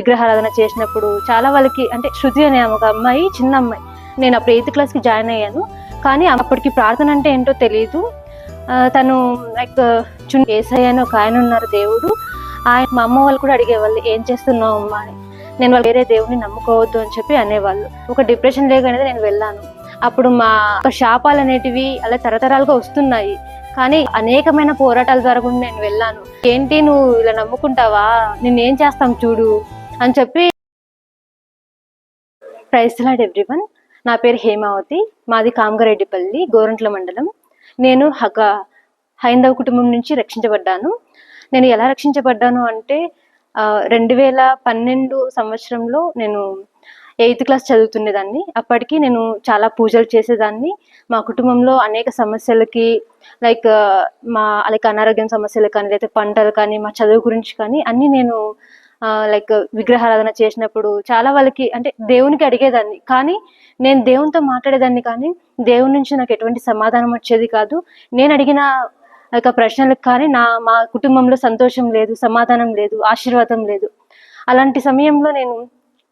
విగ్రహారాధన చేసినప్పుడు చాలా వాళ్ళకి అంటే శృతి అనే ఒక అమ్మాయి, చిన్న అమ్మాయి, నేను అప్పుడు 8th క్లాస్కి జాయిన్ అయ్యాను. కానీ అప్పటికి ప్రార్థన అంటే ఏంటో తెలియదు. తను లైక్ యేసయ్య అని ఒక ఆయన ఉన్నారు దేవుడు, ఆయన మా అమ్మ వాళ్ళు కూడా అడిగేవాళ్ళు ఏం చేస్తున్నావు అమ్మా అని. నేను వాళ్ళు వేరే దేవుడిని నమ్ముకోవద్దు అని చెప్పి అనేవాళ్ళు. ఒక డిప్రెషన్ లేక అనేది నేను వెళ్ళాను. అప్పుడు మా శాపాలు అనేటివి అలా తరతరాలుగా వస్తున్నాయి. కానీ అనేకమైన పోరాటాల ద్వారా కూడా నేను వెళ్ళాను. ఏంటి నువ్వు ఇలా నమ్ముకుంటావా, నిన్నేం చేస్తాం చూడు అని చెప్పి. Praise the Lord everyone. నా పేరు హేమావతి, మాది కామగారెడ్డిపల్లి, గోరంట్ల మండలం. నేను హైందవ కుటుంబం నుంచి రక్షించబడ్డాను. నేను ఎలా రక్షించబడ్డాను అంటే 2012 సంవత్సరంలో నేను 8th క్లాస్ చదువుతుండేదాన్ని. అప్పటికి నేను చాలా పూజలు చేసేదాన్ని. మా కుటుంబంలో అనేక సమస్యలకి లైక్ అనారోగ్యం సమస్యలు కానీ, లేకపోతే పంటలు కానీ, మా చదువు గురించి కానీ అన్నీ నేను లైక్ విగ్రహారాధన చేసినప్పుడు చాలా వాళ్ళకి అంటే దేవునికి అడిగేదాన్ని. కానీ నేను దేవునితో మాట్లాడేదాన్ని, కానీ దేవుని నుంచి నాకు ఎటువంటి సమాధానం వచ్చేది కాదు. నేను అడిగిన ప్రశ్నలకు కానీ మా కుటుంబంలో సంతోషం లేదు, సమాధానం లేదు, ఆశీర్వాదం లేదు. అలాంటి సమయంలో నేను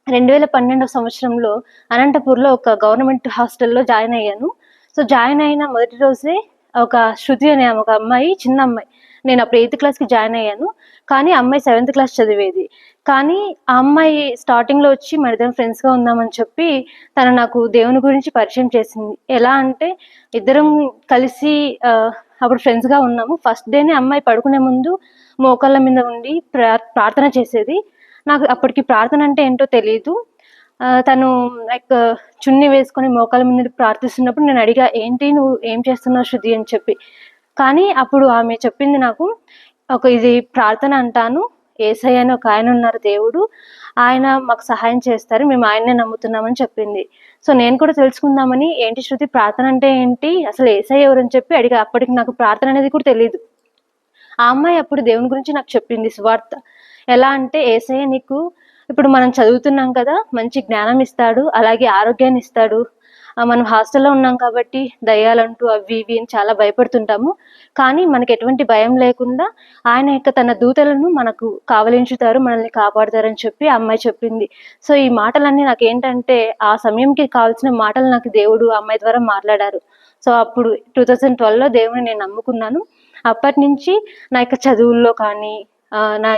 2012 సంవత్సరంలో అనంతపూర్లో ఒక గవర్నమెంట్ హాస్టల్లో జాయిన్ అయ్యాను. సో జాయిన్ అయిన మొదటి రోజే ఒక శృతి అనే ఒక అమ్మాయి, చిన్న అమ్మాయి, నేను అప్పుడు 8th క్లాస్కి జాయిన్ అయ్యాను. కానీ అమ్మాయి 7th క్లాస్ చదివేది. కానీ ఆ అమ్మాయి స్టార్టింగ్లో వచ్చి మన ఇద్దరం ఫ్రెండ్స్గా ఉందామని చెప్పి తను నాకు దేవుని గురించి పరిచయం చేసింది. ఎలా అంటే ఇద్దరం కలిసి అప్పుడు ఫ్రెండ్స్గా ఉన్నాము. ఫస్ట్ డేనే అమ్మాయి పడుకునే ముందు మోకాళ్ళ మీద ఉండి ప్రార్థన చేసేది. నాకు అప్పటికి ప్రార్థన అంటే ఏంటో తెలియదు. తను లైక్ చున్నీ వేసుకొని మోకాళ్ళ మీద ప్రార్థిస్తున్నప్పుడు నేను అడిగా, ఏంటి నువ్వు ఏం చేస్తున్నావు శృతి అని చెప్పి. కానీ అప్పుడు ఆమె చెప్పింది నాకు, ఇది ప్రార్థన అంటాను, యేసయ్య అని ఒక ఆయన ఉన్నారు దేవుడు, ఆయన మాకు సహాయం చేస్తారు, మేము ఆయన్నే నమ్ముతున్నామని చెప్పింది. సో నేను కూడా తెలుసుకుందామని, ఏంటి శృతి ప్రార్థన అంటే ఏంటి, అసలు యేసయ్య ఎవరని చెప్పి అడిగా. అప్పటికి నాకు ప్రార్థన అనేది కూడా తెలియదు. ఆ అమ్మాయి అప్పుడు దేవుని గురించి నాకు చెప్పింది సువార్త. ఎలా అంటే యేసయ్య నీకు ఇప్పుడు మనం చదువుతున్నాం కదా, మంచి జ్ఞానం ఇస్తాడు, అలాగే ఆరోగ్యాన్ని ఇస్తాడు. మనం హాస్టల్లో ఉన్నాం కాబట్టి దయ్యాలంటూ అవి ఇవి అని చాలా భయపడుతుంటాము. కానీ మనకి ఎటువంటి భయం లేకుండా ఆయన తన దూతలను మనకు కావలించుతారు, మనల్ని కాపాడుతారని చెప్పి ఆ అమ్మాయి చెప్పింది. సో ఈ మాటలన్నీ నాకు ఏంటంటే ఆ సమయంకి కావాల్సిన మాటలు నాకు దేవుడు అమ్మాయి ద్వారా మాట్లాడారు. సో అప్పుడు 2012లో దేవుని నేను నమ్ముకున్నాను. అప్పటి నుంచి నా చదువుల్లో కానీ, నా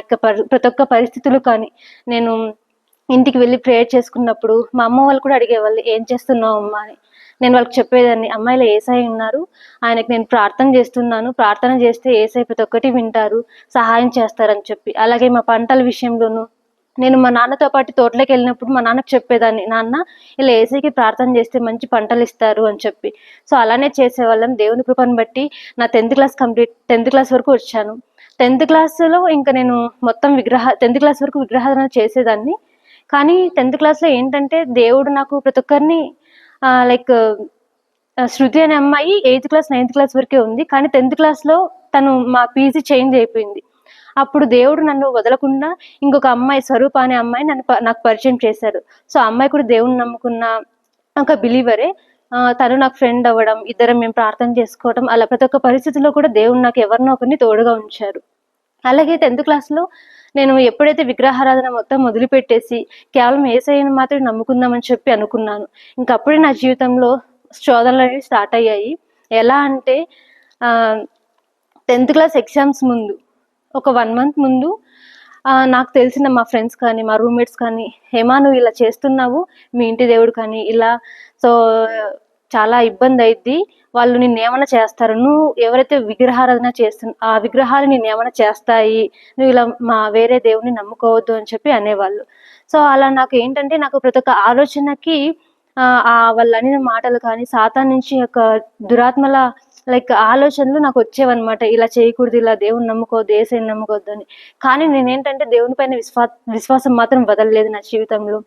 ప్రతి ఒక్క పరిస్థితులు కానీ, నేను ఇంటికి వెళ్ళి ప్రేయర్ చేసుకున్నప్పుడు మా అమ్మ వాళ్ళు కూడా అడిగేవాళ్ళు, ఏం చేస్తున్నావు అమ్మా అని. నేను వాళ్ళకి చెప్పేదాన్ని, అమ్మాయిలో యేసయ్య ఉన్నారు, ఆయనకి నేను ప్రార్థన చేస్తున్నాను, ప్రార్థన చేస్తే యేసయ్య ప్రతి ఒక్కటి వింటారు, సహాయం చేస్తారని చెప్పి. అలాగే మా పంటల విషయంలోనూ నేను మా నాన్నతో పాటు తోటలోకి వెళ్ళినప్పుడు మా నాన్నకు చెప్పేదాన్ని, నాన్న ఇలా యేసయ్యకి ప్రార్థన చేస్తే మంచి పంటలు ఇస్తారు అని చెప్పి. సో అలానే చేసేవాళ్ళం. దేవుని కృపను బట్టి నా 10th క్లాస్ వరకు వచ్చాను. 10th క్లాస్లో ఇంకా నేను మొత్తం 10th క్లాస్ వరకు విగ్రహారాధన చేసేదాన్ని. కానీ 10th క్లాస్లో ఏంటంటే దేవుడు నాకు ప్రతి ఒక్కరిని లైక్ శృతి అనే అమ్మాయి 8th క్లాస్ 9th క్లాస్ వరకే ఉంది. కానీ 10th క్లాస్లో తను మా పీజీ చేంజ్ అయిపోయింది. అప్పుడు దేవుడు నన్ను వదలకుండా ఇంకొక అమ్మాయి, స్వరూప అనే అమ్మాయి నాకు పరిచయం చేశారు. సో అమ్మాయి కూడా దేవుని నమ్ముకున్న ఒక బిలీవరే. తను నాకు ఫ్రెండ్ అవ్వడం, ఇద్దరం మేము ప్రార్థన చేసుకోవడం, అలా ప్రతి ఒక్క పరిస్థితిలో కూడా దేవుడు నాకు ఎవరినో ఒకరిని తోడుగా ఉంచారు. అలాగే 10th క్లాస్లో నేను ఎప్పుడైతే విగ్రహారాధన మొత్తం వదిలిపెట్టేసి కేవలం యేసయ్యను మాత్రం నమ్ముకుందామని చెప్పి అనుకున్నాను. ఇంకప్పుడే నా జీవితంలో శోధనలు అనేవి స్టార్ట్ అయ్యాయి. ఎలా అంటే 10th క్లాస్ ఎగ్జామ్స్ ముందు ఒక 1 month ముందు నాకు తెలిసిన మా ఫ్రెండ్స్ కానీ, మా రూమ్మేట్స్ కానీ, హేమా నువ్వు ఇలా చేస్తున్నావు, మీ ఇంటి దేవుడు కానీ ఇలా, సో చాలా ఇబ్బంది అయింది, వాళ్ళు నిన్నేమైనా చేస్తారు, నువ్వు ఎవరైతే విగ్రహారాధన ఆ విగ్రహాలు నిన్నేమైనా చేస్తాయి, నువ్వు ఇలా వేరే దేవుని నమ్ముకోవద్దు అని చెప్పి అనేవాళ్ళు. సో అలా నాకు ఏంటంటే నాకు ప్రతి ఒక్క ఆలోచనకి వాళ్ళు అనిన మాటలు కానీ, సాతాన్ నుంచి ఒక దురాత్మల లైక్ ఆలోచనలు నాకు వచ్చేవన్నమాట. ఇలా చేయకూడదు, ఇలా దేవుని నమ్ముకోవద్దు, యేసయ్యని నమ్ముకోవద్దు అని. కానీ నేనేంటంటే దేవుని పైన విశ్వాసం మాత్రం వదలలేదు నా జీవితంలో.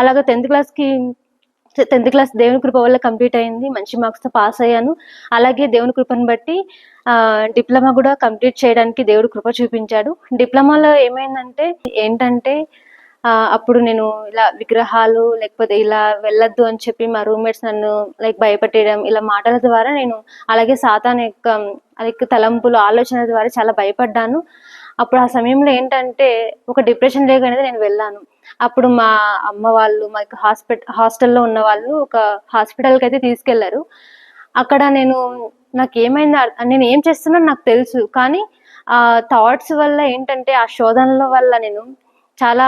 అలాగా 10th క్లాస్ దేవుని కృప వల్ల కంప్లీట్ అయింది. మంచి మార్క్స్తో పాస్ అయ్యాను. అలాగే దేవుని కృపను బట్టి డిప్లొమా కూడా కంప్లీట్ చేయడానికి దేవుడు కృప చూపించాడు. డిప్లొమాలో ఏంటంటే అప్పుడు నేను ఇలా విగ్రహాలు లేకపోతే ఇలా వెళ్ళొద్దు అని చెప్పి మా రూమ్మేట్స్ నన్ను లైక్ భయపెట్టడం, ఇలా మాటల ద్వారా నేను అలాగే సాతాను యొక్క తలంపులు, ఆలోచన ద్వారా చాలా భయపడ్డాను. అప్పుడు ఆ సమయంలో ఏంటంటే ఒక డిప్రెషన్ లేకనేది నేను వెళ్ళాను. అప్పుడు మా అమ్మ వాళ్ళు మాకు హాస్టల్‌లో ఉన్నవాళ్ళు ఒక హాస్పిటల్‌కైతే తీసుకెళ్లారు. అక్కడ నాకేమైందో నేను ఏం చేస్తున్నానో నాకు తెలుసు. కానీ థాట్స్ వల్ల ఏంటంటే ఆ శోధనల వల్ల నేను చాలా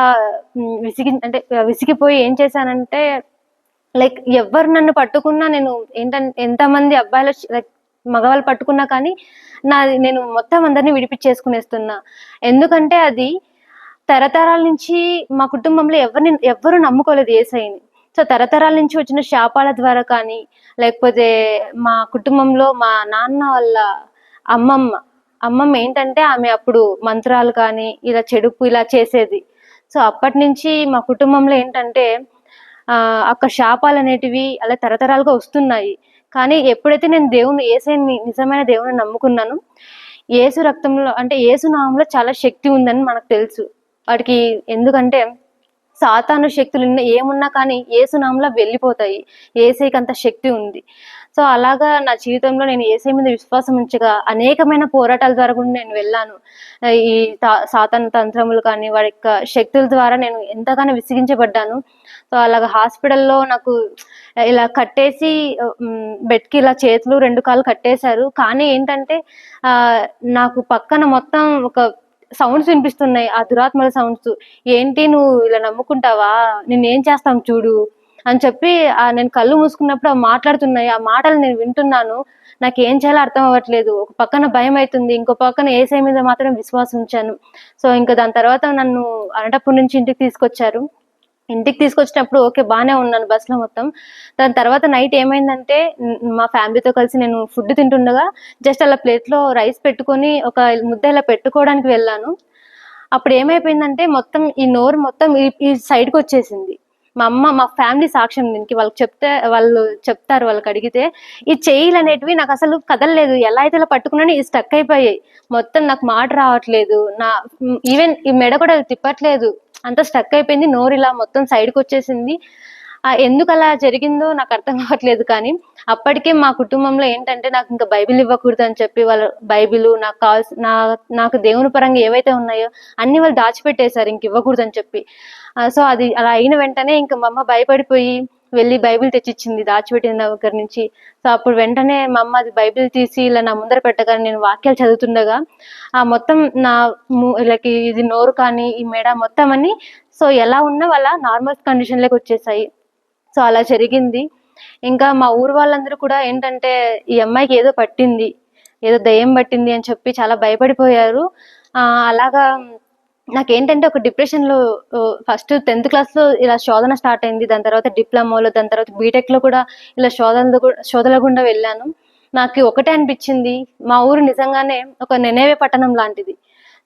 విసిగిపోయి ఏం చేశానంటే లైక్ ఎవ్వరు నన్ను పట్టుకున్నా నేను ఎంతమంది అబ్బాయిలు లైక్ మగవాళ్ళు పట్టుకున్నా కానీ నేను మొత్తం అందరిని విడిపిచ్చేసుకునేస్తున్నా. ఎందుకంటే అది తరతరాల నుంచి మా కుటుంబంలో ఎవ్వరు నమ్ముకోలేదు యేసయ్యని. సో, తరతరాల నుంచి వచ్చిన శాపాల ద్వారా కానీ, లేకపోతే మా కుటుంబంలో మా నాన్న వాళ్ళ అమ్మమ్మ, అమ్మమ్మ ఏంటంటే ఆమె అప్పుడు మంత్రాలు కానీ, ఇలా చేసేది. సో, అప్పటినుంచి మా కుటుంబంలో ఏంటంటే అక్కడ శాపాలనేటివి అలా తరతరాలుగా వస్తున్నాయి. కానీ ఎప్పుడైతే నేను యేసయ్యని నిజమైన దేవుడిని నమ్ముకున్నానో, యేసు రక్తంలో అంటే యేసు నామంలో చాలా శక్తి ఉందని మనకు తెలుసు. వాటికి ఎందుకంటే సాతాను శక్తులు ఏమున్నా కానీ యేసు నామంలో వెళ్ళిపోతాయి. యేసయ్యకి అంత శక్తి ఉంది. సో, అలాగా నా జీవితంలో నేను యేసయ్య మీద విశ్వాసం ఉంచగా అనేకమైన పోరాటాల ద్వారా కూడా నేను వెళ్ళాను. ఈ సాతాను తంత్రములు కానీ, వాడి యొక్క శక్తుల ద్వారా నేను ఎంతగానో విసిగించబడ్డాను. సో, అలాగా హాస్పిటల్‌లో నాకు ఇలా కట్టేసి బెడ్‌కి ఇలా చేతులు 2 కాళ్ళు కట్టేశారు. కానీ ఏంటంటే నాకు పక్కన మొత్తం ఒక సౌండ్స్ వినిపిస్తున్నాయి. ఆ దురాత్మల సౌండ్స్. "ఏంటి నువ్వు ఇలా నమ్ముకుంటావా? నిన్నేం చేస్తాం చూడు" అని చెప్పి నేను కళ్ళు మూసుకున్నప్పుడు అవి మాట్లాడుతున్నాయి. ఆ మాటలు నేను వింటున్నాను. నాకేం చేయాలో అర్థం అవ్వట్లేదు. ఒక పక్కన భయమైతుంది. ఇంకో పక్కన యేసయ్య మీద మాత్రం విశ్వాసం ఉంచాను. సో, ఇంక దాని తర్వాత నన్ను అనంతపురం నుంచి ఇంటికి తీసుకొచ్చారు. ఇంటికి తీసుకొచ్చినప్పుడు ఓకే. బానే ఉన్నాను బస్‌లో మొత్తం. దాని తర్వాత నైట్ ఏమైందంటే మా ఫ్యామిలీతో కలిసి నేను ఫుడ్ తింటుండగా జస్ట్ అలా ప్లేట్‌లో రైస్ పెట్టుకొని ఒక ముద్ద ఇలా పెట్టుకోవడానికి వెళ్ళాను. అప్పుడు ఏమైపోయిందంటే మొత్తం ఈ నోరు మొత్తం ఈ సైడ్‌కొచ్చేసింది. మా ఫ్యామిలీ సాక్ష్యం దీనికి. వాళ్ళు చెప్తారు వాళ్ళకడిగితే. ఈ చెయ్యిలనేటివి నాకసలు కదలలేదు. ఎలా అయితే ఇలా పట్టుకున్నానో ఇవి స్టక్ అయిపోయాయి. మొత్తం నాకు మాట రావట్లేదు. ఈవెన్ ఈ మెడ కూడా తిప్పట్లేదు. అంతా స్టక్ అయిపోయింది. నోరిలా మొత్తం సైడ్‌కొచ్చేసింది. ఎందుకలా జరిగిందో నాకు అర్థం అవ్వట్లేదు కానీ, అప్పటికే మా కుటుంబంలో ఏంటంటే నాకింక బైబిల్ ఇవ్వకూడదని చెప్పి వాళ్ళు బైబిలు నాకు దేవుని పరంగా ఏవైతే ఉన్నాయో అన్నీ వాళ్ళు దాచిపెట్టేశారు ఇంకివ్వకూడదని చెప్పి. సో, అది అలా అయిన వెంటనే ఇంక మా అమ్మ భయపడిపోయి వెళ్లి బైబిల్ తెచ్చిచ్చింది దాచిపెట్టిన దగ్గర నుంచి. సో, అప్పుడు వెంటనే మా అమ్మ అది బైబిల్ తీసి ఇలా నా ముందర పెట్టగానే నేను వాక్యాలు చదువుతుండగా మొత్తం ఇది నోరు కానీ, ఈ మెడ మొత్తం అన్నీ సో, ఎలా ఉన్నా వాళ్ళ నార్మల్ కండిషన్‌లోకొచ్చేసాయి. సో, అలా జరిగింది. ఇంకా మా ఊరు వాళ్ళందరూ కూడా ఏంటంటే, ఈ అమ్మాయికి ఏదో పట్టింది. ఏదో దెయ్యం పట్టింది అని చెప్పి చాలా భయపడిపోయారు. అలాగా నాకేంటంటే ఒక డిప్రెషన్‌లో ఫస్ట్ 10థ్ క్లాస్‌లో ఇలా శోధన స్టార్ట్ అయింది. దాని తర్వాత డిప్లొమాలో, దాని తర్వాత బీటెక్‌లో కూడా ఇలా శోధనల గుండా వెళ్ళాను. నాకు ఒకటే అనిపిచ్చింది. మా ఊరు నిజంగానే ఒక నెనెవే పట్టణం లాంటిది.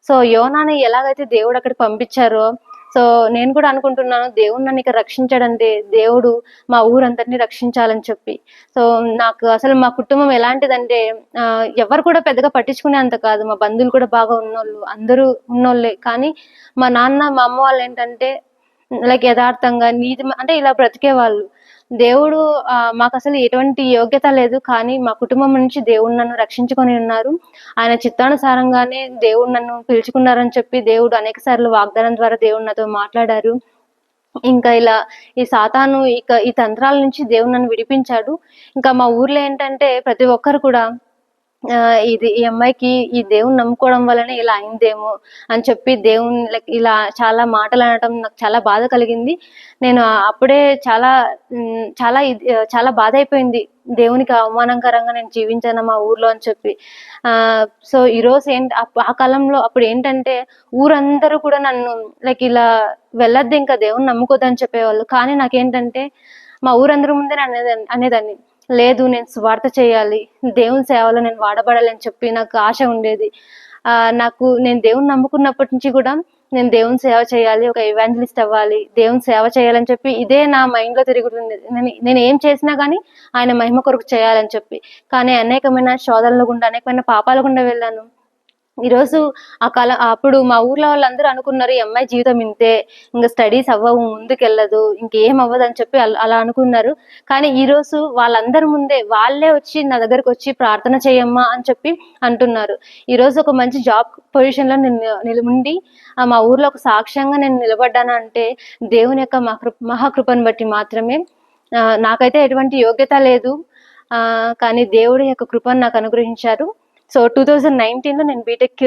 సో, యోనాని ఎలాగైతే దేవుడు అక్కడికి పంపించారో సో, నేను కూడా అనుకుంటున్నాను దేవుడు నన్నిక్కడ రక్షించాడంటే, దేవుడు మా ఊరంతటిని రక్షించాలని చెప్పి. సో, నాకు అసలు మా కుటుంబం ఎలాంటిదంటే ఎవరు కూడా పెద్దగా పట్టించుకునేంత కాదు. మా బంధువులు కూడా బాగా ఉన్నోళ్ళు. అందరూ ఉన్నోళ్ళే. కానీ మా నాన్న, మా అమ్మ వాళ్ళేంటంటే లైక్ యథార్థంగా అంటే ఇలా బ్రతికేవాళ్ళు. దేవుడు మాకసలు ఎటువంటి యోగ్యత లేదు. కానీ మా కుటుంబం నుంచి దేవుడు నన్ను రక్షించుకొని ఉన్నారు. ఆయన చిత్తానుసారంగానే దేవుడు నన్ను పిలుచుకున్నారని చెప్పి దేవుడు అనేక సార్లు వాగ్దానం ద్వారా దేవుడు నాతో మాట్లాడారు. ఇంకా ఇలా ఈ సాతాను ఈ తంత్రాల నుంచి దేవుడు నన్ను విడిపించాడు. ఇంకా మా ఊర్లో ఏంటంటే ప్రతి ఒక్కరు కూడా ఈ అమ్మాయికి ఈ దేవుడిని నమ్ముకోవడం వల్లనే ఇలా అయిందేమో అని చెప్పి దేవుడిని లైక్ ఇలా చాలా మాటలనటం నాకు చాలా బాధ కలిగింది. నేను అప్పుడే చాలా బాధైపోయింది. దేవునికి అవమానకరంగా నేను జీవించాను మా ఊర్లో అని చెప్పి. సో, ఈరోజు ఆ కాలంలో అప్పుడేంటంటే ఊరందరూ కూడా నన్ను లైక్ ఇలా వెళ్ళొద్దింక దేవుడిని నమ్ముకోద్దని చెప్పేవాళ్ళు. కానీ నాకేంటంటే మా ఊరందరి ముందే అనేదాన్ని. లేదు నేను సువార్త చేయాలి. దేవుని సేవలో నేను వాడబడాలి అని చెప్పి నాకు ఆశ ఉండేది. నేను దేవుడిని నమ్ముకున్నప్పటి నుంచి కూడా నేను దేవుని సేవ చేయాలి. ఒక ఎవాంజలిస్ట్ అవ్వాలి. దేవుని సేవ చేయాలని చెప్పి ఇదే నా మైండ్‌లో తిరుగుతుంది. నేను ఏం చేసినా గానీ ఆయన మహిమ కొరకు చేయాలని చెప్పి. కానీ అనేకమైన శోధనల గుండా, అనేకమైన పాపాల గుండా వెళ్ళాను. ఈరోజు అప్పుడు మా ఊర్లో వాళ్ళందరూ అనుకున్నారు, ఈ అమ్మాయి జీవితం ఇంతే, ఇంక స్టడీస్ అవ్వవు, ముందుకెళ్ళదు, ఇంకేం అవ్వదు అని చెప్పి అలా అనుకున్నారు. కానీ ఈరోజు వాళ్ళందరి ముందే వాళ్ళే వచ్చి నా దగ్గరకు వచ్చి ప్రార్థన చేయమ్మా అని చెప్పి అంటున్నారు. ఈరోజు ఒక మంచి జాబ్ పొజిషన్లో నేను ఉండి మా ఊర్లో ఒక సాక్ష్యంగా నేను నిలబడ్డాను అంటే దేవుని యొక్క మహాకృపను బట్టి మాత్రమే. నాకైతే ఎటువంటి యోగ్యత లేదు, కానీ దేవుడి యొక్క కృపను నాకు అనుగ్రహించారు. సో 2019లో నేను బీటెక్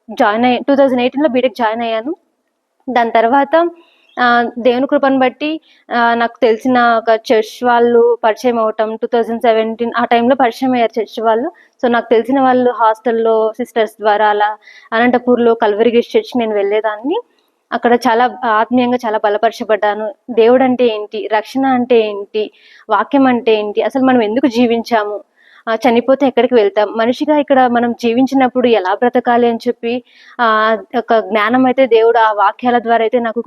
జాయిన్ అయ్యాను. 2018లో బీటెక్ జాయిన్ అయ్యాను. దాని తర్వాత దేవుని కృపను బట్టి నాకు తెలిసిన ఒక చర్చ్ వాళ్ళు పరిచయం అవ్వటం. 2017 ఆ టైంలో పరిచయం అయ్యారు చర్చ్ వాళ్ళు. సో నాకు తెలిసిన వాళ్ళు హాస్టల్లో సిస్టర్స్ ద్వారా అలా అనంతపూర్లో కల్వరి గ్రేస్ చర్చ్ నేను వెళ్ళేదాన్ని. అక్కడ చాలా ఆత్మీయంగా చాలా బలపరచబడ్డాను. దేవుడు అంటే ఏంటి, రక్షణ అంటే ఏంటి, వాక్యం అంటే ఏంటి, అసలు మనం ఎందుకు జీవించాము, చనిపోతే ఎక్కడికి వెళ్తాం, మనిషిగా ఇక్కడ మనం జీవించినప్పుడు ఎలా బ్రతకాలి అని చెప్పి ఒక జ్ఞానం అయితే దేవుడు ఆ వాక్యాల ద్వారా అయితే నాకు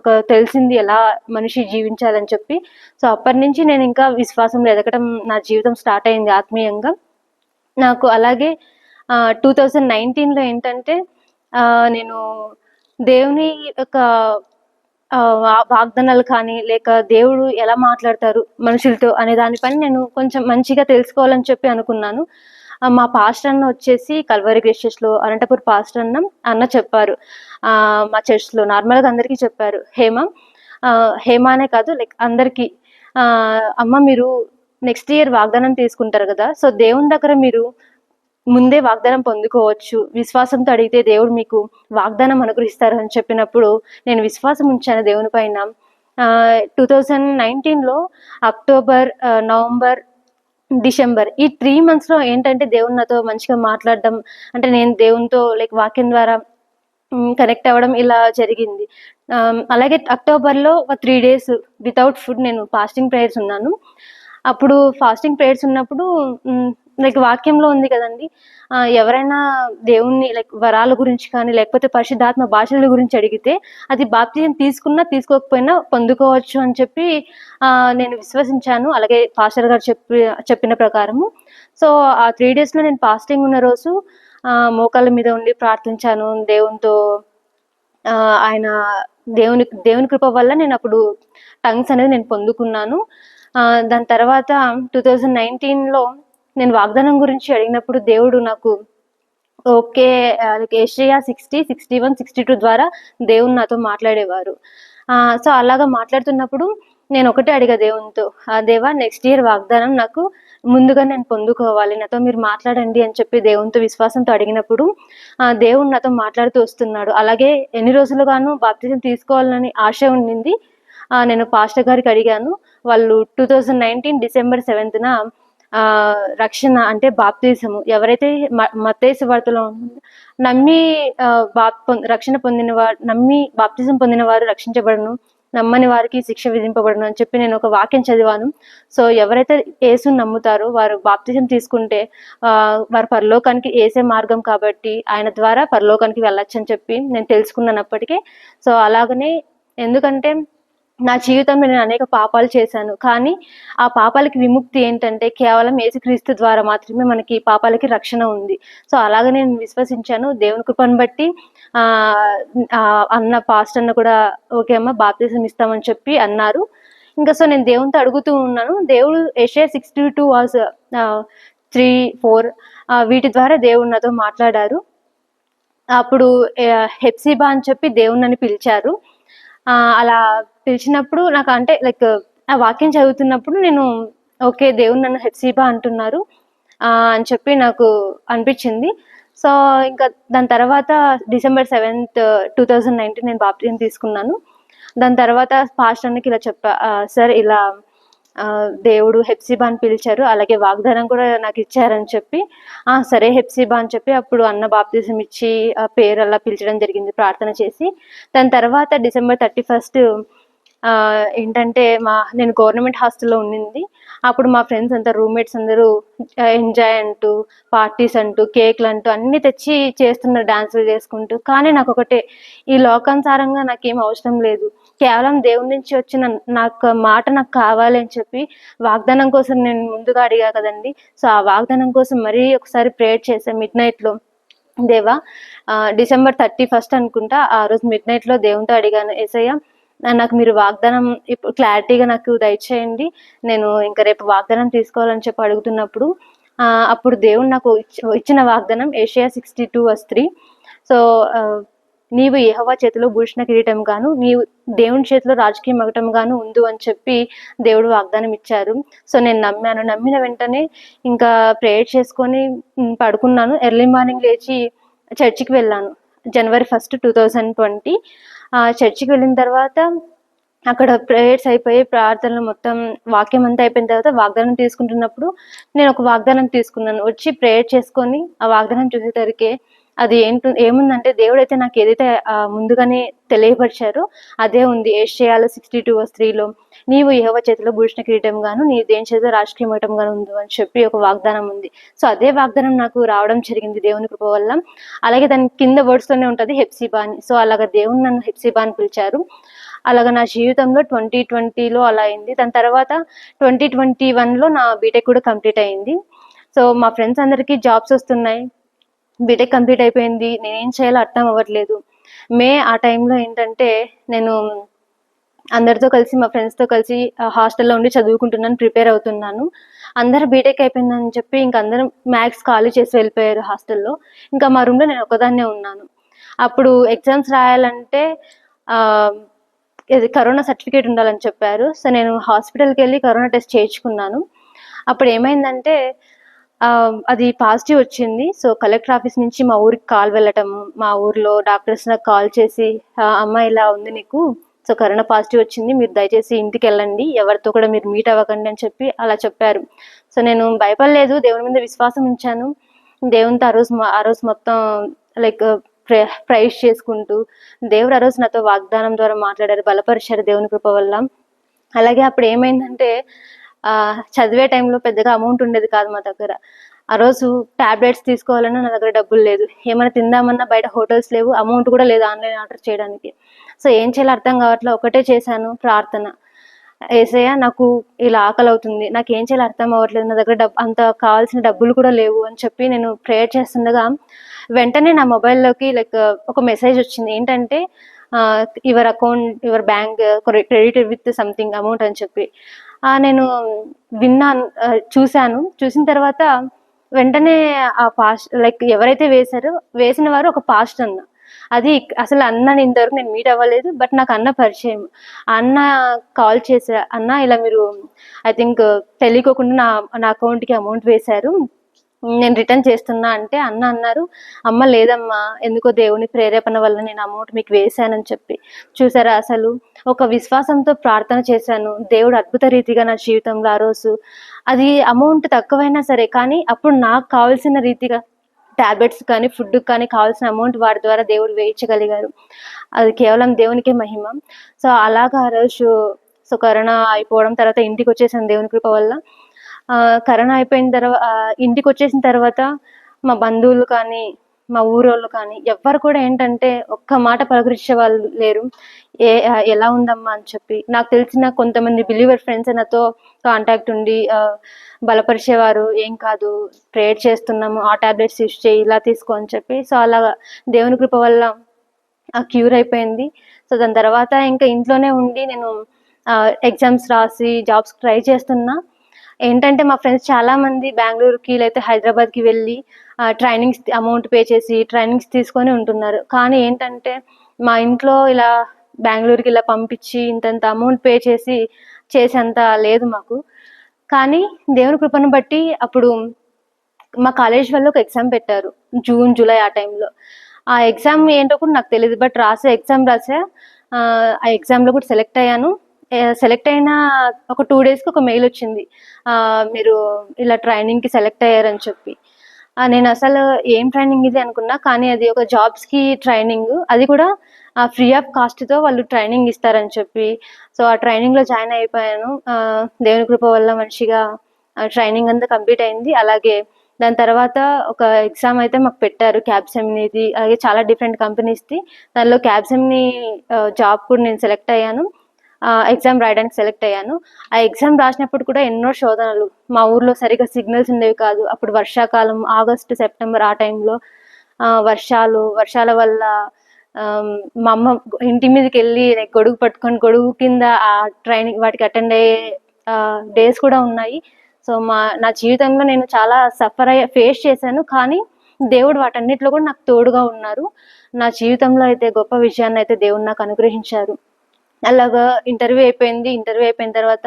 ఒక తెలిసింది, ఎలా మనిషి జీవించాలని చెప్పి. సో అప్పటి నుంచి నేను ఇంకా విశ్వాసంలో ఎదగడం నా జీవితం స్టార్ట్ అయింది ఆత్మీయంగా నాకు. అలాగే 2019లో ఏంటంటే నేను దేవుని యొక్క వాగ్దానాలు కానీ, లేక దేవుడు ఎలా మాట్లాడతారు మనుషులతో అనే దానిపైన నేను కొంచెం మంచిగా తెలుసుకోవాలని చెప్పి అనుకున్నాను. మా పాస్టర్ అన్న వచ్చేసి కల్వరి గ్రేస్ చర్చ్‌లో అనంతపూర్ పాస్టర్ అన్న చెప్పారు. మా చర్చ్‌లో నార్మల్‌గా అందరికీ చెప్పారు. హేమ అనే కాదు, లైక్ అందరికీ, అమ్మ మీరు నెక్స్ట్ ఇయర్ వాగ్దానం తీసుకుంటారు కదా, సో దేవుని దగ్గర మీరు ముందే వాగ్దానం పొందుకోవచ్చు, విశ్వాసంతో అడిగితే దేవుడు మీకు వాగ్దానం అనుగ్రహిస్తారు అని చెప్పినప్పుడు నేను విశ్వాసం ఉంచాను దేవుని పైన. 2019లో అక్టోబర్, నవంబర్, డిసెంబర్ ఈ 3 monthsలో ఏంటంటే దేవుడు నాతో మంచిగా మాట్లాడడం, అంటే నేను దేవునితో లైక్ వాక్యం ద్వారా కనెక్ట్ అవ్వడం ఇలా జరిగింది. అలాగే అక్టోబర్లో ఒక 3 days వితౌట్ ఫుడ్ నేను ఫాస్టింగ్ ప్రేయర్స్ ఉన్నాను. అప్పుడు ఫాస్టింగ్ ప్రేయర్స్ ఉన్నప్పుడు లైక్ వాక్యంలో ఉంది కదండి, ఎవరైనా దేవుణ్ణి లైక్ వరాల గురించి కానీ, లేకపోతే పరిశుద్ధాత్మ భాషల గురించి అడిగితే అది బాప్తిజం తీసుకున్నా తీసుకోకపోయినా పొందుకోవచ్చు అని చెప్పి నేను విశ్వసించాను. అలాగే పాస్టర్ గారు చెప్పిన ప్రకారము. సో ఆ 3 daysలో నేను ఫాస్టింగ్ ఉన్న రోజు మోకాళ్ళ మీద ఉండి ప్రార్థించాను దేవునితో. ఆయన దేవుని కృప వల్ల నేను అప్పుడు టంగ్స్ అనేది నేను పొందుకున్నాను. దాని తర్వాత 2019లో నేను వాగ్దానం గురించి అడిగినప్పుడు దేవుడు నాకు ఓకే, యెషయా 60, 61, 62 ద్వారా దేవుడు నాతో మాట్లాడేవారు. సో అలాగా మాట్లాడుతున్నప్పుడు నేను ఒకటే అడిగా దేవునితో, దేవా నెక్స్ట్ ఇయర్ వాగ్దానం నాకు ముందుగా నేను పొందుకోవాలి, నాతో మీరు మాట్లాడండి అని చెప్పి దేవునితో విశ్వాసంతో అడిగినప్పుడు దేవుడు నాతో మాట్లాడుతూ వస్తున్నాడు. అలాగే ఎన్ని రోజులుగాను బాప్తిజం తీసుకోవాలని ఆశ ఉండింది. నేను పాస్టర్ గారికి అడిగాను. వాళ్ళు 2019 December 7న రక్షణ అంటే బాప్తిజము, ఎవరైతే మత్తయి సువార్తలో నమ్మి రక్షణ పొందిన వారు, నమ్మి బాప్తిజం పొందిన వారు రక్షించబడను, నమ్మని వారికి శిక్ష విధింపబడను అని చెప్పి నేను ఒక వాక్యం చదివాను. సో ఎవరైతే యేసుని నమ్ముతారో వారు బాప్తిజం తీసుకుంటే వారు పరలోకానికి యేసే మార్గం కాబట్టి ఆయన ద్వారా పరలోకానికి వెళ్ళొచ్చు అని చెప్పి నేను తెలుసుకున్నాను అప్పటికే. సో అలాగనే, ఎందుకంటే నా జీవితంలో నేను అనేక పాపాలు చేశాను, కానీ ఆ పాపాలకి విముక్తి ఏంటంటే కేవలం యేసుక్రీస్తు ద్వారా మాత్రమే మనకి పాపాలకి రక్షణ ఉంది. సో అలాగే నేను విశ్వసించాను. దేవుని కృపను బట్టి అన్న పాస్టర్ అన్న కూడా ఓకే అమ్మ బాప్తిజం ఇస్తామని చెప్పి అన్నారు. ఇంకా సో నేను దేవునితో అడుగుతూ ఉన్నాను. దేవుడు యెషయా 62 వాస్ 3, 4 వీటి ద్వారా దేవుడు నాతో మాట్లాడారు. అప్పుడు హెప్సిబా అని చెప్పి దేవుడు నన్ను పిలిచారు. అలా పిలిచినప్పుడు నాకు అంటే లైక్ ఆ వాక్యం చదువుతున్నప్పుడు నేను ఓకే, దేవుడు నన్ను హెప్సిబా అంటున్నారు అని చెప్పి నాకు అనిపించింది. సో ఇంకా దాని తర్వాత December 7th, 2019 నేను బాప్తిజం తీసుకున్నాను. దాని తర్వాత పాస్టర్ అన్నకి ఇలా చెప్పా, సార్ ఇలా దేవుడు హెప్సిబా అని పిలిచారు, అలాగే వాగ్దానం కూడా నాకు ఇచ్చారని చెప్పి. సరే హెప్సిబా అని చెప్పి అప్పుడు అన్న బాప్తిజం ఇచ్చి పేరు అలా పిలిచడం జరిగింది ప్రార్థన చేసి. దాని తర్వాత December 31st ఏంటంటే నేను గవర్నమెంట్ హాస్టల్లో ఉండింది. అప్పుడు మా ఫ్రెండ్స్ అంతా, రూమ్మేట్స్ అందరూ ఎంజాయ్ అంటూ, పార్టీస్ అంటూ, కేక్లు అంటూ అన్నీ తెచ్చి చేస్తున్నారు డాన్సులు చేసుకుంటూ. కానీ నాకు ఒకటే, ఈ లోకానుసారంగా నాకేం అవసరం లేదు, కేవలం దేవుడి నుంచి వచ్చిన నాకు మాట నాకు కావాలి అని చెప్పి వాగ్దానం కోసం నేను ముందుగా అడిగా కదండి. సో ఆ వాగ్దానం కోసం మరీ ఒకసారి ప్రేయర్ చేశాను మిడ్నైట్లో. దేవా డిసెంబర్ 31 అనుకుంటా ఆ రోజు మిడ్‌నైట్‌లో దేవునితో అడిగాను. యేసయ్య నాకు మీరు వాగ్దానం ఇప్పుడు క్లారిటీగా నాకు దయచేయండి. నేను ఇంక రేపు వాగ్దానం తీసుకోవాలని చెప్పి అడుగుతున్నప్పుడు అప్పుడు దేవుడు నాకు ఇచ్చిన వాగ్దానం యెషయా 62:3. సో, నీవు యెహోవా చేతిలో భూషణ కిరీటం గాను, నీవు దేవుని చేతిలో రాజకీయ మకుటం గాను ఉండు అని చెప్పి దేవుడు వాగ్దానం ఇచ్చారు. సో, నేను నమ్మాను. నమ్మిన వెంటనే ఇంకా ప్రేయర్ చేసుకొని పడుకున్నాను. ఎర్లీ మార్నింగ్ లేచి చర్చికి వెళ్ళాను. జనవరి 1, 2020 చర్చికి వెళ్ళిన తర్వాత అక్కడ ప్రేయర్స్ అయిపోయి, ప్రార్థనలు మొత్తం వాక్యం అంతా అయిపోయిన తర్వాత వాగ్దానం తీసుకుంటున్నప్పుడు నేను ఒక వాగ్దానం తీసుకున్నాను. వచ్చి ప్రేయర్ చేసుకొని ఆ వాగ్దానం చూసేసరికే అది ఏముందంటే దేవుడైతే నాకు ఏదైతే ముందుగానే తెలియపరిచారో అదే ఉంది. యెషయాలో 62:3లో నీవు యెహోవా చేతిలో భూషణ కిరీటం గాను, నీ దేని చేతిలో రాజకీయ మకుటం గాను ఉంది అని చెప్పి ఒక వాగ్దానం ఉంది. సో అదే వాగ్దానం నాకు రావడం జరిగింది దేవుని కృప వల్ల. అలాగే దాని కింద వర్డ్స్ లోనే ఉంటది హెప్సిబా అని. సో అలాగా దేవుడు నన్ను హెప్సిబా అని పిలిచారు. అలాగా నా జీవితంలో 2020లో అలా అయింది. దాని తర్వాత 2021లో నా బీటెక్ కూడా కంప్లీట్ అయింది. సో మా ఫ్రెండ్స్ అందరికీ జాబ్స్ వస్తున్నాయి. బీటెక్ కంప్లీట్ అయిపోయింది. నేనేం చేయాలో అర్థం అవ్వట్లేదు. ఆ టైంలో ఏంటంటే నేను అందరితో కలిసి మా ఫ్రెండ్స్‌తో కలిసి హాస్టల్‌లో ఉండి చదువుకుంటున్నాను. ప్రిపేర్ అవుతున్నాను. అందరూ బీటెక్ అయిపోయిందని చెప్పి ఇంక అందరూ మ్యాథ్స్ ఖాళీ చేసి వెళ్ళిపోయారు హాస్టల్‌లో. ఇంకా మా రూమ్‌లో నేను ఒక్కదాన్నే ఉన్నాను. అప్పుడు ఎగ్జామ్స్ రాయాలంటే ఇది కరోనా సర్టిఫికేట్ ఉండాలని చెప్పారు. సో నేను హాస్పిటల్‌కి వెళ్ళి కరోనా టెస్ట్ చేయించుకున్నాను. అప్పుడు ఏమైందంటే అది పాజిటివ్ వచ్చింది. సో కలెక్టర్ ఆఫీస్ నుంచి మా ఊరికి కాల్ వెళ్ళటం, మా ఊర్లో డాక్టర్స్ నాకు కాల్ చేసి అమ్మ ఇలా ఉంది నీకు, సో కరోనా పాజిటివ్ వచ్చింది, మీరు దయచేసి ఇంటికి వెళ్ళండి, ఎవరితో కూడా మీరు మీట్ అవ్వకండి అని చెప్పి అలా చెప్పారు. సో నేను భయపడలేదు, దేవుని మీద విశ్వాసం ఉంచాను. దేవునితో ఆ రోజు మొత్తం లైక్ ప్రైజ్ చేసుకుంటూ దేవుడు ఆ రోజు నాతో వాగ్దానం ద్వారా మాట్లాడారు, బలపరిచారు దేవుని కృప వల్ల. అలాగే అప్పుడు ఏమైందంటే చదివే టైంలో పెద్దగా అమౌంట్ ఉండేది కాదు మా దగ్గర. ఆ రోజు టాబ్లెట్స్ తీసుకోవాలన్నా నా దగ్గర డబ్బులు లేదు. ఏమైనా తిందామన్నా బయట హోటల్స్ లేవు, అమౌంట్ కూడా లేదు ఆన్లైన్ ఆర్డర్ చేయడానికి. సో ఏం చేయాలో అర్థం కావట్లే. ఒకటే చేశాను ప్రార్థన, యేసయ్య నాకు ఇలా ఆకలి అవుతుంది, నాకు ఏం చేయాలో అర్థం అవ్వట్లేదు, నా దగ్గర అంత కావాల్సిన డబ్బులు కూడా లేవు అని చెప్పి నేను ప్రేయర్ చేస్తుండగా వెంటనే నా మొబైల్లోకి లైక్ ఒక మెసేజ్ వచ్చింది. ఏంటంటే your bank credited with something amount అని చెప్పి. నేను విన్నాను, చూశాను. చూసిన తర్వాత వెంటనే ఆ లైక్ ఎవరైతే వేసిన వారు ఒక పాస్టర్ అన్న. అది అసలు అన్నని ఇంతవరకు నేను మీట్ అవ్వలేదు, బట్ నాకు అన్న పరిచయం. అన్న కాల్ చేశా, అన్న ఇలా మీరు ఐ థింక్ తెలియకోకుండా నా అకౌంట్కి అమౌంట్ వేశారు, నేను రిటర్న్ చేస్తున్నా అంటే అన్న అన్నారు, అమ్మ లేదమ్మా, ఎందుకో దేవుని ప్రేరేపణ వల్ల నేను అమౌంట్ మీకు వేశానని చెప్పి. చూసారా, అసలు ఒక విశ్వాసంతో ప్రార్థన చేశాను, దేవుడు అద్భుత రీతిగా నా జీవితంలో ఆ రోజు అది అమౌంట్ తక్కువైనా సరే కానీ అప్పుడు నాకు కావాల్సిన రీతిగా టాబ్లెట్స్ కానీ ఫుడ్ కానీ కావాల్సిన అమౌంట్ వారి ద్వారా దేవుడు వేయించగలిగారు. అది కేవలం దేవునికే మహిమ. సో అలాగా ఆ రోజు కరోనా అయిపోవడం తర్వాత ఇంటికి వచ్చేసాను దేవుని కృప వల్ల. కరోనా అయిపోయిన ఇంటికి వచ్చేసిన తర్వాత మా బంధువులు కానీ మా ఊరోళ్ళు కానీ ఎవ్వరు కూడా ఏంటంటే ఒక్క మాట పలకరించే వాళ్ళు లేరు. ఎలా ఉందమ్మా అని చెప్పి. నాకు తెలిసిన కొంతమంది బిలీవర్ ఫ్రెండ్స్ నాతో కాంటాక్ట్ ఉండి బలపరిచేవారు, ఏం కాదు ప్రేయర్ చేస్తున్నాము, ఆ టాబ్లెట్స్ యూస్ చేయి, ఇలా తీసుకో అని చెప్పి. సో అలాగా దేవుని కృప వల్ల క్యూర్ అయిపోయింది. సో దాని తర్వాత ఇంకా ఇంట్లోనే ఉండి నేను ఎగ్జామ్స్ రాసి జాబ్స్ ట్రై చేస్తున్నా. ఏంటంటే మా ఫ్రెండ్స్ చాలా మంది బెంగళూరుకి లేకపోతే హైదరాబాద్కి వెళ్ళి ట్రైనింగ్స్ అమౌంట్ పే చేసి ట్రైనింగ్స్ తీసుకొని ఉంటున్నారు. కానీ ఏంటంటే మా ఇంట్లో ఇలా బెంగళూరుకి ఇలా పంపించి ఇంతంత అమౌంట్ పే చేసేంత లేదు మాకు. కానీ దేవుని కృపను బట్టి అప్పుడు మా కాలేజ్ వాళ్ళు ఒక ఎగ్జామ్ పెట్టారు జూన్ జూలై ఆ టైంలో. ఆ ఎగ్జామ్ ఏంటో కూడా నాకు తెలియదు, బట్ ఎగ్జామ్ రాసా. ఆ ఎగ్జామ్లో కూడా సెలెక్ట్ అయ్యాను. సెలెక్ట్ అయిన ఒక 2 డేస్కి ఒక మెయిల్ వచ్చింది, మీరు ఇలా ట్రైనింగ్కి సెలెక్ట్ అయ్యారని చెప్పి. నేను అసలు ఏం ట్రైనింగ్ ఇది అనుకున్నా, కానీ అది ఒక జాబ్స్కి ట్రైనింగ్, అది కూడా ఫ్రీ ఆఫ్ కాస్ట్తో వాళ్ళు ట్రైనింగ్ ఇస్తారని చెప్పి. సో ఆ ట్రైనింగ్లో జాయిన్ అయిపోయాను. దేవుని కృప వల్ల మంచిగా ట్రైనింగ్ అంతా కంప్లీట్ అయింది. అలాగే దాని తర్వాత ఒక ఎగ్జామ్ అయితే మాకు పెట్టారు, క్యాప్జెమినీది. అలాగే చాలా డిఫరెంట్ కంపెనీస్ది. దానిలో క్యాప్జెమినీ జాబ్ కూడా నేను సెలెక్ట్ అయ్యాను. ఎగ్జామ్ రాయడానికి సెలెక్ట్ అయ్యాను. ఆ ఎగ్జామ్ రాసినప్పుడు కూడా ఎన్నో శోధనలు. మా ఊర్లో సరిగ్గా సిగ్నల్స్ ఉండేవి కాదు. అప్పుడు వర్షాకాలం, ఆగస్టు సెప్టెంబర్ ఆ టైంలో. వర్షాల వల్ల మా అమ్మ ఇంటి మీదకి వెళ్ళి గొడుగు పట్టుకొని గొడుగు కింద ఆ ట్రైనింగ్ వాటికి అటెండ్ అయ్యే డేస్ కూడా ఉన్నాయి. సో నా జీవితంలో నేను చాలా ఫేస్ చేశాను. కానీ దేవుడు వాటన్నిటిలో కూడా నాకు తోడుగా ఉన్నారు. నా జీవితంలో అయితే గొప్ప విజయాన్ని అయితే దేవుడు నాకు అనుగ్రహించారు. అలాగా ఇంటర్వ్యూ అయిపోయింది. ఇంటర్వ్యూ అయిపోయిన తర్వాత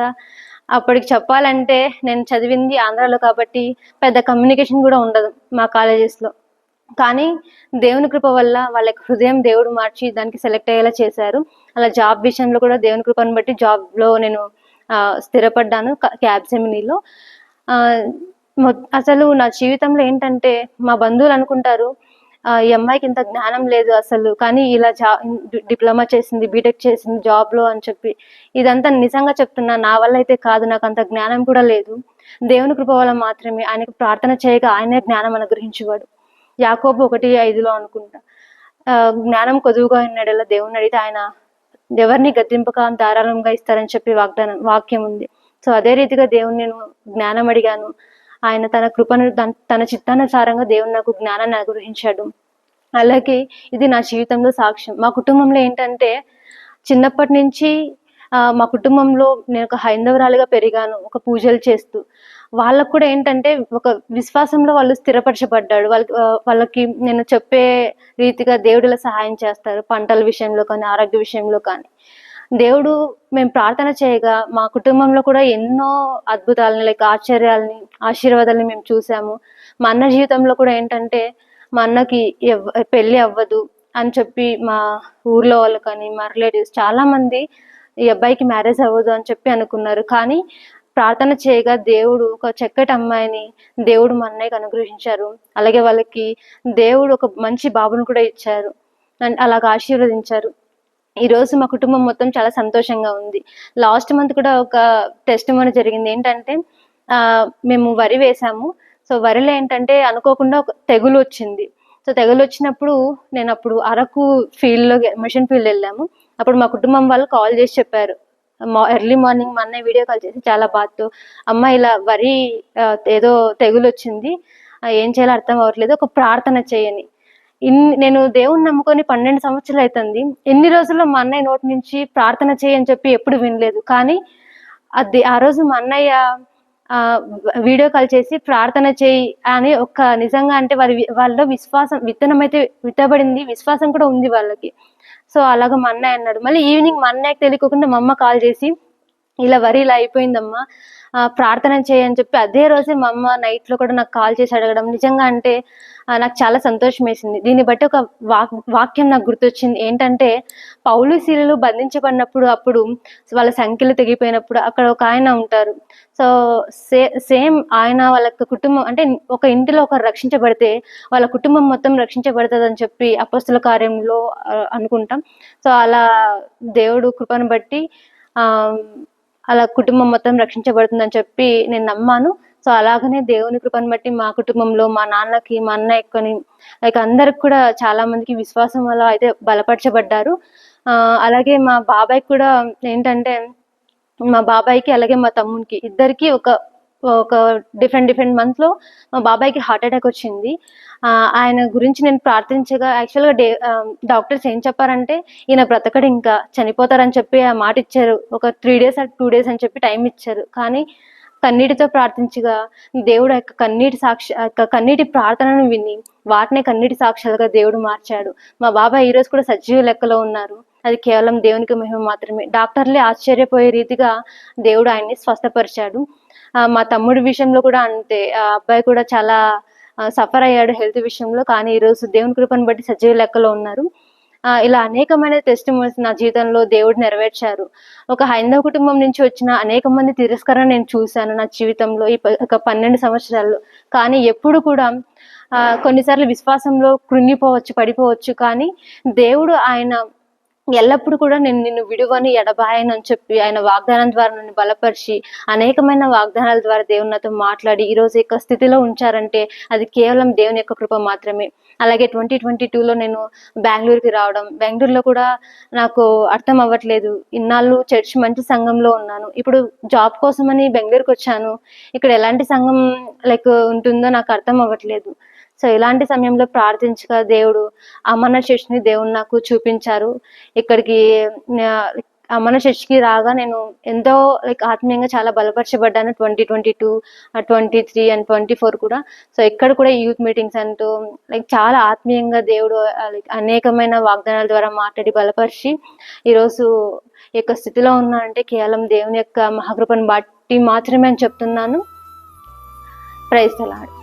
అప్పటికి చెప్పాలంటే నేను చదివింది ఆంధ్రాలో కాబట్టి పెద్ద కమ్యూనికేషన్ కూడా ఉండదు మా కాలేజెస్లో. కానీ దేవుని కృప వల్ల వాళ్ళ హృదయం దేవుడు మార్చి దానికి సెలెక్ట్ అయ్యేలా చేశారు. అలా జాబ్ విషయంలో కూడా దేవుని కృపను బట్టి జాబ్లో నేను స్థిరపడ్డాను క్యాప్జెమినీలో. అసలు నా జీవితంలో ఏంటంటే మా బంధువులు అనుకుంటారు ఈ అమ్మాయికి ఇంత జ్ఞానం లేదు అసలు, కానీ ఇలా డిప్లొమా చేసింది, బీటెక్ చేసింది జాబ్లో అని చెప్పి. ఇదంతా నిజంగా చెప్తున్నా, నా వల్ల అయితే కాదు, నాకు అంత జ్ఞానం కూడా లేదు. దేవుని కృప వల్ల మాత్రమే. ఆయనకు ప్రార్థన చేయగా ఆయనే జ్ఞానం అనుగ్రహించేవాడు. యాకోబు 1:5 అనుకుంటా, జ్ఞానం కొదువుగా ఉన్నాడల్లా దేవుని అడిగితే ఆయన ఎవరిని గద్దింపక ధారాళంగా ఇస్తారని చెప్పి వాక్యం ఉంది. సో అదే రీతిగా దేవుని నేను జ్ఞానం అడిగాను. ఆయన తన కృపను తన చిత్తానుసారంగా దేవుడు నాకు జ్ఞానాన్ని అనుగ్రహించాడు. అలాగే ఇది నా జీవితంలో సాక్ష్యం. మా కుటుంబంలో ఏంటంటే చిన్నప్పటి నుంచి మా కుటుంబంలో నేను ఒక హైందవరాలుగా పెరిగాను, ఒక పూజలు చేస్తూ. వాళ్ళకు కూడా ఏంటంటే ఒక విశ్వాసంలో వాళ్ళు స్థిరపరచబడ్డాడు. వాళ్ళకి నేను చెప్పే రీతిగా దేవుడిలా సహాయం చేస్తారు, పంటల విషయంలో కానీ, ఆరోగ్య విషయంలో కానీ. దేవుడు మేము ప్రార్థన చేయగా మా కుటుంబంలో కూడా ఎన్నో అద్భుతాలని, లైక్ ఆశీర్వాదాలని మేము చూసాము. మా అన్న జీవితంలో కూడా ఏంటంటే మా అన్నకి పెళ్ళి అవ్వదు అని చెప్పి మా ఊర్లో వాళ్ళు కానీ, మా రిలేటివ్స్ చాలా మంది ఈ అబ్బాయికి మ్యారేజ్ అవ్వదు అని చెప్పి అనుకున్నారు. కానీ ప్రార్థన చేయగా దేవుడు ఒక చక్కటి అమ్మాయిని దేవుడు మా అన్నయ్యకి అనుగ్రహించారు. అలాగే వాళ్ళకి దేవుడు ఒక మంచి బాబును కూడా ఇచ్చారు, అలాగ ఆశీర్వదించారు. ఈరోజు మా కుటుంబం మొత్తం చాలా సంతోషంగా ఉంది. లాస్ట్ మంత్ కూడా ఒక టెస్టిమోనీ జరిగింది. ఏంటంటే మేము వరి వేసాము. సో వరిలో ఏంటంటే అనుకోకుండా ఒక తెగులు వచ్చింది. సో తెగులు వచ్చినప్పుడు నేను అప్పుడు అరకు ఫీల్డ్లో మిషన్ ఫీల్డ్ వెళ్ళాము. అప్పుడు మా కుటుంబం వాళ్ళు కాల్ చేసి చెప్పారు. ఎర్లీ మార్నింగ్ మా అన్నయ్య వీడియో కాల్ చేసి చాలా బాధతో, అమ్మ ఇలా వరి ఏదో తెగులు వచ్చింది, ఏం చేయాలో అర్థం అవ్వట్లేదు, ఒక ప్రార్థన చేయని. నేను దేవుణ్ణి నమ్ముకొని 12 సంవత్సరాలు అవుతుంది. ఎన్ని రోజుల్లో మా అన్నయ్య నోటి నుంచి ప్రార్థన చేయని చెప్పి ఎప్పుడు వినలేదు. కానీ ఆ రోజు మా అన్నయ్య వీడియో కాల్ చేసి ప్రార్థన చేయి అని నిజంగా అంటే వాళ్ళ విశ్వాసం విత్తనం అయితే విత్తబడింది, విశ్వాసం కూడా ఉంది వాళ్ళకి. సో అలాగ మా అన్నయ్య అన్నాడు. మళ్ళీ ఈవినింగ్ మా అన్నయ్యకి తెలియకుండా మా అమ్మ కాల్ చేసి ఇలా వరి ఇలా అయిపోయిందమ్మా, ప్రార్థన చేయని చెప్పి అదే రోజే మా అమ్మ నైట్లో కూడా నాకు కాల్ చేసి అడగడం నిజంగా అంటే నాకు చాలా సంతోషం వేసింది. దీన్ని బట్టి ఒక వాక్యం నాకు గుర్తొచ్చింది. ఏంటంటే పౌలు శీలలు బంధించబడినప్పుడు అప్పుడు వాళ్ళ సంఖ్యలు తెగిపోయినప్పుడు అక్కడ ఒక ఆయన ఉంటారు. సో సేమ్ ఆయన వాళ్ళ కుటుంబం అంటే ఒక ఇంటిలో ఒకరు రక్షించబడితే వాళ్ళ కుటుంబం మొత్తం రక్షించబడుతుంది అని చెప్పి అపొస్తలుల కార్యంలో అనుకుంటాం. సో అలా దేవుడు కృపను బట్టి అలా కుటుంబం మొత్తం రక్షించబడుతుందని చెప్పి నేను నమ్మాను. సో అలాగనే దేవుని కృపను బట్టి మా కుటుంబంలో మా నాన్నకి, మా అన్నయ్యకి, లైక్ అందరికి కూడా చాలా మందికి విశ్వాసం వల్ల అయితే బలపరచబడ్డారు. అలాగే మా బాబాయ్కి కూడా ఏంటంటే మా బాబాయ్కి అలాగే మా తమ్మునికి ఇద్దరికి ఒక డిఫరెంట్ మంత్లో మా బాబాయ్కి హార్ట్ అటాక్ వచ్చింది. ఆయన గురించి నేను ప్రార్థించగా యాక్చువల్గా డాక్టర్స్ ఏం చెప్పారంటే ఈయన బ్రతకడు, ఇంకా చనిపోతారని చెప్పి ఆ మాట ఇచ్చారు. ఒక 3 days 2 days అని చెప్పి టైం ఇచ్చారు. కానీ కన్నీటితో ప్రార్థించగా దేవుడు కన్నీటి ప్రార్థనను విని వాటినే కన్నీటి సాక్ష్యాలుగా దేవుడు మార్చాడు. మా బాబాయ్ ఈరోజు కూడా సజీవ లెక్కలో ఉన్నారు. అది కేవలం దేవునికి మహిమ మాత్రమే. డాక్టర్లే ఆశ్చర్యపోయే రీతిగా దేవుడు ఆయన్ని స్వస్థపరిచాడు. మా తమ్ముడి విషయంలో కూడా అంతే. ఆ అబ్బాయి కూడా చాలా సఫర్ అయ్యాడు హెల్త్ విషయంలో. కానీ ఈరోజు దేవుని కృపను బట్టి సజీవ లెక్కలో ఉన్నారు. ఇలా అనేకమైన టెస్టిమోనీస్ నా జీవితంలో దేవుడు నెరవేర్చారు. ఒక హైందవ కుటుంబం నుంచి వచ్చిన అనేక మంది తిరస్కరణ నేను చూశాను నా జీవితంలో ఈ 12 సంవత్సరాల్లో. కానీ ఎప్పుడు కూడా కొన్నిసార్లు విశ్వాసంలో కృంగిపోవచ్చు, పడిపోవచ్చు. కానీ దేవుడు ఆయన ఎల్లప్పుడు కూడా నేను నిన్ను విడువని ఎడబాయను అని చెప్పి ఆయన వాగ్దానం ద్వారా నన్ను బలపరిచి అనేకమైన వాగ్దానాల ద్వారా దేవుని నాతో మాట్లాడి ఈరోజు యొక్క స్థితిలో ఉంచారంటే అది కేవలం దేవుని యొక్క కృప మాత్రమే. అలాగే 2022లో నేను బెంగళూరుకి రావడం, బెంగళూరులో కూడా నాకు అర్థం అవ్వట్లేదు. ఇన్నాళ్ళు చర్చ్ మంచి సంఘంలో ఉన్నాను, ఇప్పుడు జాబ్ కోసమని బెంగళూరుకి వచ్చాను. ఇక్కడ ఎలాంటి సంఘం లైక్ ఉంటుందో నాకు అర్థం అవ్వట్లేదు. సో ఇలాంటి సమయంలో ప్రార్థించగా దేవుడు అమరనాథ్ చర్చ్ని దేవుడు నాకు చూపించారు. ఇక్కడికి అమరనాథ్ చర్చ్కి రాగా నేను ఎంతో ఆత్మీయంగా చాలా బలపరచబడ్డాను. 2022, 23 అండ్ 24 కూడా. సో ఇక్కడ కూడా యూత్ మీటింగ్స్ అంటూ చాలా ఆత్మీయంగా దేవుడు అనేకమైన వాగ్దానాల ద్వారా మాట్లాడి బలపరిచి ఈరోజు ఈ యొక్క స్థితిలో ఉన్నా అంటే కేవలం దేవుని యొక్క మహాకృపను బట్టి మాత్రమే అని చెప్తున్నాను. Praise the lord.